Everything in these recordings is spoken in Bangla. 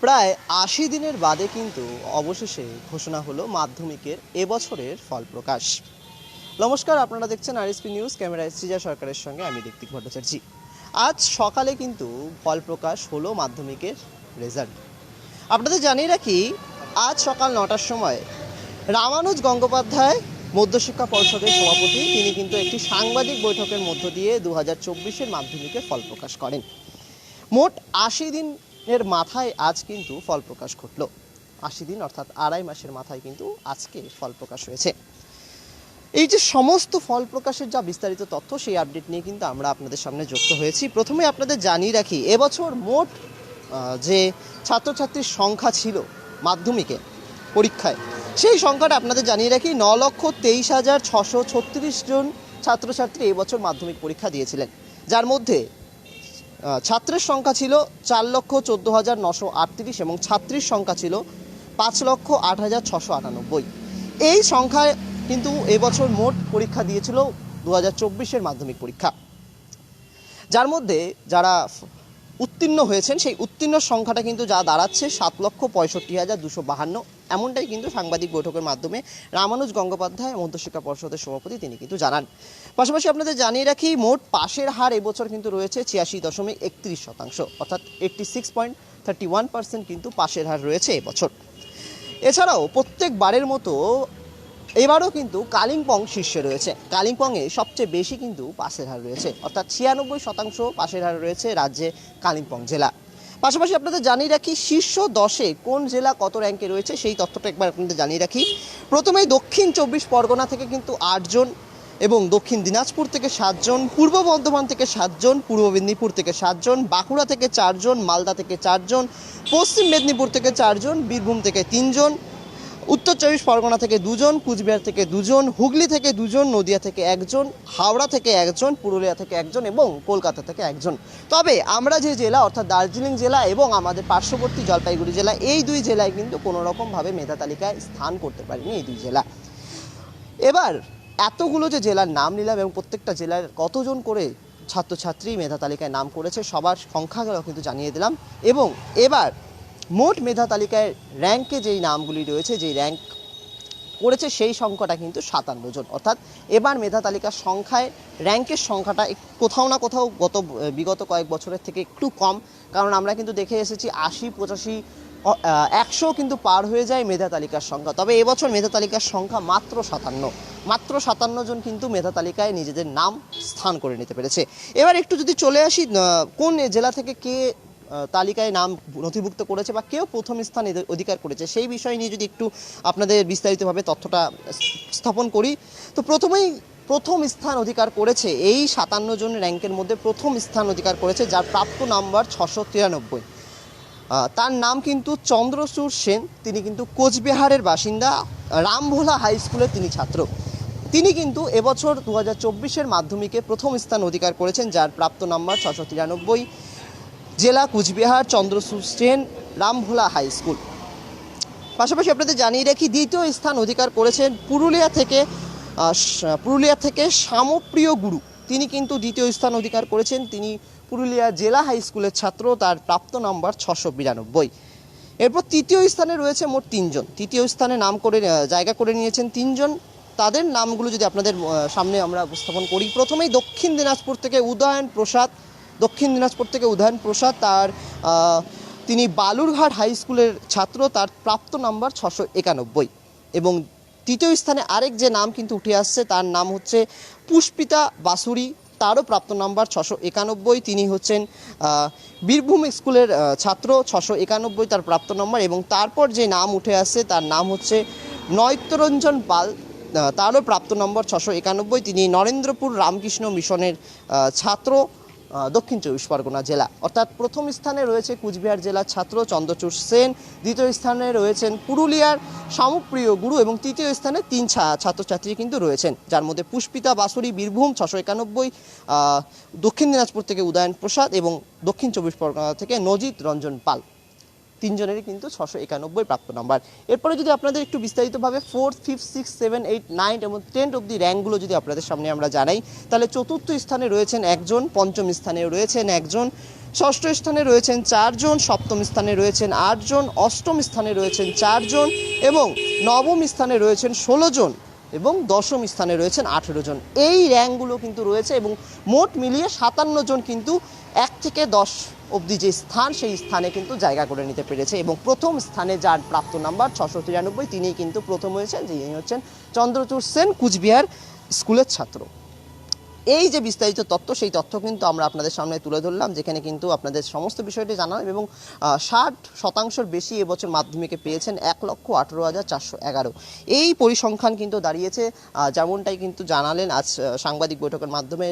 প্রায় ৮০ দিনের বাদে কিন্তু অবশেষে ঘোষণা হলো মাধ্যমিকের এবছরের ফল প্রকাশ। নমস্কার, আপনারা দেখছেন আরএসপি নিউজ, ক্যামেরায় সৃজা সরকারের সঙ্গে আমি ঋত্বিক ভট্টাচার্য। আজ সকালে কিন্তু ফল প্রকাশ হলো মাধ্যমিকের রেজাল্ট। আপনাদের জানিয়ে রাখি, আজ সকাল ৯টার সময় রামানুজ গঙ্গোপাধ্যায় মধ্যশিক্ষা পর্ষদের সভাপতি তিনি কিন্তু একটি সাংবাদিক বৈঠকের মধ্য দিয়ে 2024-এর মাধ্যমিকের ফল প্রকাশ করেন। মোট ৮০ দিনের মাথায় আজ কিন্তু ফল প্রকাশ ঘটল। ৮০ দিন অর্থাৎ আড়াই মাসের মাথায় কিন্তু আজকে ফল প্রকাশ হয়েছে। এই যে সমস্ত ফল প্রকাশের যা বিস্তারিত তথ্য, সেই আপডেট নিয়ে কিন্তু আমরা আপনাদের সামনে যুক্ত হয়েছি। প্রথমে আপনাদের জানিয়ে রাখি, এবছর মোট যে ছাত্রছাত্রীর সংখ্যা ছিল মাধ্যমিকে পরীক্ষায়, সেই সংখ্যাটা আপনাদের জানিয়ে রাখি ৯,২৩,৬৩৬ জন ছাত্রছাত্রী এবছর মাধ্যমিক পরীক্ষা দিয়েছিলেন, যার মধ্যে ছাত্রের সংখ্যা ছিল ৪,১৪,৯৩৮ এবং ছাত্রীর সংখ্যা ছিল ৫,০৮,৬৯৮। এই সংখ্যায় কিন্তু এবছর মোট পরীক্ষা দিয়েছিল 2024-এর মাধ্যমিক পরীক্ষা, যার মধ্যে যারা উত্তীর্ণ হয়েছেন সেই উত্তীর্ণ সংখ্যাটা কিন্তু যা দাঁড়াচ্ছে ৭,৬৫,২৫২। এমনটাই কিন্তু সাংবাদিক বৈঠকের মাধ্যমে রামানুজ গঙ্গোপাধ্যায় মধ্যশিক্ষা পর্ষদের সভাপতি তিনি কিন্তু জানান। পাশাপাশি আপনাদের জানিয়ে রাখি, মোট পাশের হার এবছর কিন্তু রয়েছে ৮৬.৩১%, অর্থাৎ 86.31% কিন্তু পাশের হার রয়েছে এবছর। এছাড়াও প্রত্যেকবারের মতো এবারও কিন্তু কালিম্পং শীর্ষে রয়েছে। কালিম্পংয়ে সবচেয়ে বেশি কিন্তু পাশের হার রয়েছে, অর্থাৎ ৯৬% পাশের হার রয়েছে রাজ্যে কালিম্পং জেলা। পাশাপাশি আপনাদের জানিয়ে রাখি, শীর্ষ 10-এ কোন জেলা কত র্যাঙ্কে রয়েছে সেই তথ্যটা একবার আপনাদের জানিয়ে রাখি। প্রথমেই দক্ষিণ ২৪ পরগনা থেকে কিন্তু ৮ জন, এবং দক্ষিণ দিনাজপুর থেকে 7 জন, পূর্ব বর্ধমান থেকে 7 জন, পূর্ব মেদিনীপুর থেকে 7 জন, বাঁকুড়া থেকে 4 জন, মালদা থেকে 4 জন, পশ্চিম মেদিনীপুর থেকে 4 জন, বীরভূম থেকে 3 জন, উত্তর ২৪ পরগনা থেকে 2 জন, কুচবিহার থেকে 2 জন, হুগলি থেকে 2 জন, নদিয়া থেকে 1 জন, হাওড়া থেকে 1 জন, পুরুলিয়া থেকে 1 জন এবং কলকাতা থেকে 1 জন। তবে আমরা যে জেলা অর্থাৎ দার্জিলিং জেলা এবং আমাদের পার্শ্ববর্তী জলপাইগুড়ি জেলা, এই দুই জেলায় কিন্তু কোনো রকমভাবে মেধা তালিকায় স্থান করতে পারেনি এই দুই জেলা। এবার এতগুলো যে জেলার নাম নিলাম এবং প্রত্যেকটা জেলার কতজন করে ছাত্রছাত্রী মেধা তালিকায় নাম করেছে সবার সংখ্যাগুলো কিন্তু জানিয়ে দিলাম। এবং এবার মোট মেধা তালিকায় র্যাঙ্কে যেই নামগুলি রয়েছে, যেই র্যাঙ্ক করেছে সেই সংখ্যাটা কিন্তু ৫৭ জন, অর্থাৎ এবার মেধা তালিকার সংখ্যায় র্যাঙ্কের সংখ্যাটা কোথাও না কোথাও বিগত কয়েক বছরের থেকে একটু কম। কারণ আমরা কিন্তু দেখে এসেছি ৮০, ৮৫, ১০০ কিন্তু পার হয়ে যায় মেধা তালিকার সংখ্যা। তবে এবছর মেধা তালিকার সংখ্যা মাত্র ৫৭ জন কিন্তু মেধা তালিকায় নিজেদের নাম স্থান করে নিতে পেরেছে। এবার একটু যদি চলে আসি, কোন জেলা থেকে কে তালিকায় নাম নথিভুক্ত করেছে বা কেউ প্রথম স্থান অধিকার করেছে সেই বিষয় নিয়ে যদি একটু আপনাদের বিস্তারিতভাবে তথ্যটা স্থাপন করি, তো প্রথম স্থান অধিকার করেছে এই ৫৭ জন র্যাঙ্কের মধ্যে প্রথম স্থান অধিকার করেছে যার প্রাপ্ত নাম্বার ৬৯৩। তার নাম কিন্তু চন্দ্রচূড় সেন। তিনি কিন্তু কোচবিহারের বাসিন্দা, রামভোলা হাই স্কুলের তিনি ছাত্র। তিনি কিন্তু এবছর 2024-এর মাধ্যমিকে প্রথম স্থান অধিকার করেছেন, যার প্রাপ্ত নাম্বার ৬৯৩। জেলা কুচবিহার, চন্দ্রচূড় সেন, রামভোলা হাই স্কুল। পাশাপাশি আপনাদের জানিয়ে রাখি, দ্বিতীয় স্থান অধিকার করেছেন পুরুলিয়া থেকে শ্যামপ্রিয় গুরু। তিনি কিন্তু দ্বিতীয় স্থান অধিকার করেছেন। তিনি পুরুলিয়া জেলা হাই স্কুলের ছাত্র, তার প্রাপ্ত নাম্বার ৬৯২। এরপর তৃতীয় স্থানে রয়েছে মোট 3 জন। তৃতীয় স্থানে জায়গা করে নিয়েছেন 3 জন। তাদের নামগুলো যদি আপনাদের সামনে আমরা উপস্থাপন করি, প্রথমেই দক্ষিণ দিনাজপুর থেকে উদয়ন প্রসাদ। তিনি বালুরঘাট হাই স্কুলের ছাত্র, তার প্রাপ্ত নাম্বার ৬৯১। এবং তৃতীয় স্থানে আরেক যে নাম কিন্তু উঠে আসছে, তার নাম হচ্ছে পুষ্পিতা বাসুরি, তারও প্রাপ্ত নাম্বার ৬৯১। তিনি হচ্ছেন বীরভূম স্কুলের ছাত্র, ৬৯১ তার প্রাপ্ত নম্বর। এবং তারপর যে নাম উঠে আসছে তার নাম হচ্ছে নৈত্যরঞ্জন পাল, তারও প্রাপ্ত নম্বর ৬৯১। তিনি নরেন্দ্রপুর রামকৃষ্ণ মিশনের ছাত্র, দক্ষিণ ২৪ পরগনা জেলা। অর্থাৎ প্রথম স্থানে রয়েছে কুচবিহার জেলার ছাত্র চন্দ্রচূড় সেন, দ্বিতীয় স্থানে রয়েছেন পুরুলিয়ার শ্যামপ্রিয় গুরু এবং তৃতীয় স্থানে ৩ ছাত্রছাত্রী কিন্তু রয়েছেন, যার মধ্যে পুষ্পিতা বাসুরি বীরভূম ৬৯১, দক্ষিণ দিনাজপুর থেকে উদয়ন প্রসাদ এবং দক্ষিণ ২৪ পরগনা থেকে নজিত রঞ্জন পাল। 3 জনেরই কিন্তু ৬৯১ প্রাপ্ত নাম্বার। এরপরে যদি আপনাদের একটু বিস্তারিতভাবে 4, 5, 6, 7, 8, 9 এবং 10 অবধি র্যাঙ্কগুলো যদি আপনাদের সামনে আমরা জানাই, তাহলে চতুর্থ স্থানে রয়েছেন একজন, পঞ্চম স্থানে রয়েছেন একজন, ষষ্ঠ স্থানে রয়েছেন 4 জন, সপ্তম স্থানে রয়েছেন 8 জন, অষ্টম স্থানে রয়েছেন 4 জন এবং নবম স্থানে রয়েছেন 16 জন এবং দশম স্থানে রয়েছেন 18 জন। এই র্যাঙ্কগুলো কিন্তু রয়েছে এবং মোট মিলিয়ে 57 জন কিন্তু 1 থেকে 10 অবধি যে স্থান, সেই স্থানে কিন্তু জায়গা করে নিতে পেরেছে এবং প্রথম স্থানে যার প্রাপ্ত নাম্বার 693, তিনিই কিন্তু প্রথম হয়েছেন, যিনি হচ্ছেন চন্দ্রচূড় সেন, কুচবিহার স্কুলের ছাত্র। এই যে বিস্তারিত তথ্য, সেই তথ্য কিন্তু আমরা আপনাদের সামনে তুলে ধরলাম, যেখানে কিন্তু আপনাদের সমস্ত বিষয়টি জানালাম এবং 60% বেশি এবছর মাধ্যমিকে পেয়েছেন 1,18,411। এই পরিসংখ্যান কিন্তু দাঁড়িয়েছে, যেমনটাই কিন্তু জানালেন আজ সাংবাদিক বৈঠকের মাধ্যমে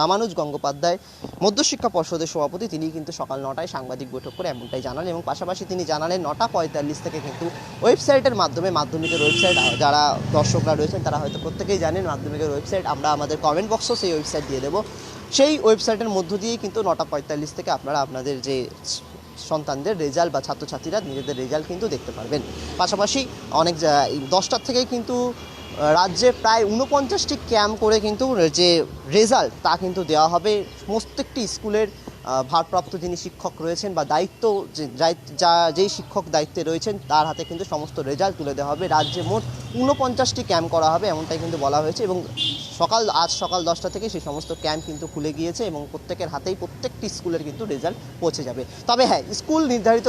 রামানুজ গঙ্গোপাধ্যায়, মধ্যশিক্ষা পর্ষদের সভাপতি, তিনি কিন্তু সকাল 9টায় সাংবাদিক বৈঠক করে এমনটাই জানালেন এবং পাশাপাশি তিনি জানালেন 9:45 থেকে কিন্তু ওয়েবসাইটের মাধ্যমে, মাধ্যমিকের ওয়েবসাইট, যারা দর্শকরা রয়েছেন তারা হয়তো প্রত্যেকেই জানেন মাধ্যমিকের ওয়েবসাইট, আমরা আমাদের কমেন্ট বক্সও সেই ওয়েবসাইট দিয়ে দেবো। সেই ওয়েবসাইটের মধ্য দিয়েই কিন্তু 9:45 থেকে আপনারা আপনাদের যে সন্তানদের রেজাল্ট বা ছাত্রছাত্রীরা নিজেদের রেজাল্ট কিন্তু দেখতে পারবেন। পাশাপাশি অনেক 10টার থেকেই কিন্তু রাজ্যে প্রায় 49টি ক্যাম্প করে কিন্তু যে রেজাল্ট তা কিন্তু দেওয়া হবে। প্রত্যেকটি স্কুলের ভারপ্রাপ্ত যিনি শিক্ষক রয়েছেন বা দায়িত্ব যেই শিক্ষক দায়িত্বে রয়েছেন তার হাতে কিন্তু সমস্ত রেজাল্ট তুলে দেওয়া হবে। রাজ্যে মোট 49টি ক্যাম্প করা হবে এমনটাই কিন্তু বলা হয়েছে এবং আজ সকাল 10টা থেকে সেই সমস্ত ক্যাম্প কিন্তু খুলে গিয়েছে এবং প্রত্যেকের হাতেই প্রত্যেকটি স্কুলের কিন্তু রেজাল্ট পৌঁছে যাবে। তবে হ্যাঁ, স্কুল নির্ধারিত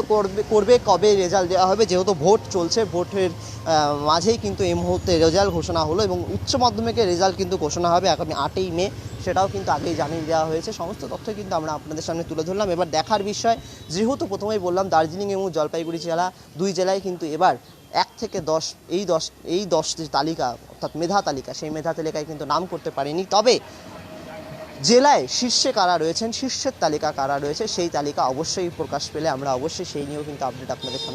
করবে কবে রেজাল্ট দেওয়া হবে, যেহেতু ভোট চলছে, ভোটের মাঝেই কিন্তু এই মুহূর্তে রেজাল্ট ঘোষণা হলো এবং উচ্চ মাধ্যমিকের রেজাল্ট কিন্তু ঘোষণা হবে আগামী 8ই মে, সেটাও কিন্তু আগেই জানিয়ে দেওয়া হয়েছে। সমস্ত তথ্য কিন্তু আমরা আপনাদের সামনে তুলে ধরলাম। এবার দেখার বিষয়, যেহেতু প্রথমেই বললাম দার্জিলিং এবং জলপাইগুড়ি জেলা, দুই জেলায় কিন্তু এবার 1 থেকে 10 এই 10 যে তালিকা, অর্থাৎ মেধা তালিকা, সেই মেধা তালিকায় কিন্তু নাম করতে পারেনি। তবে জেলায় শীর্ষে কারা রয়েছেন, শীর্ষের তালিকা কারা রয়েছে, সেই তালিকা অবশ্যই প্রকাশ পেলে আমরা অবশ্যই সেই নিয়েও কিন্তু আপডেট আপনাদের সামনে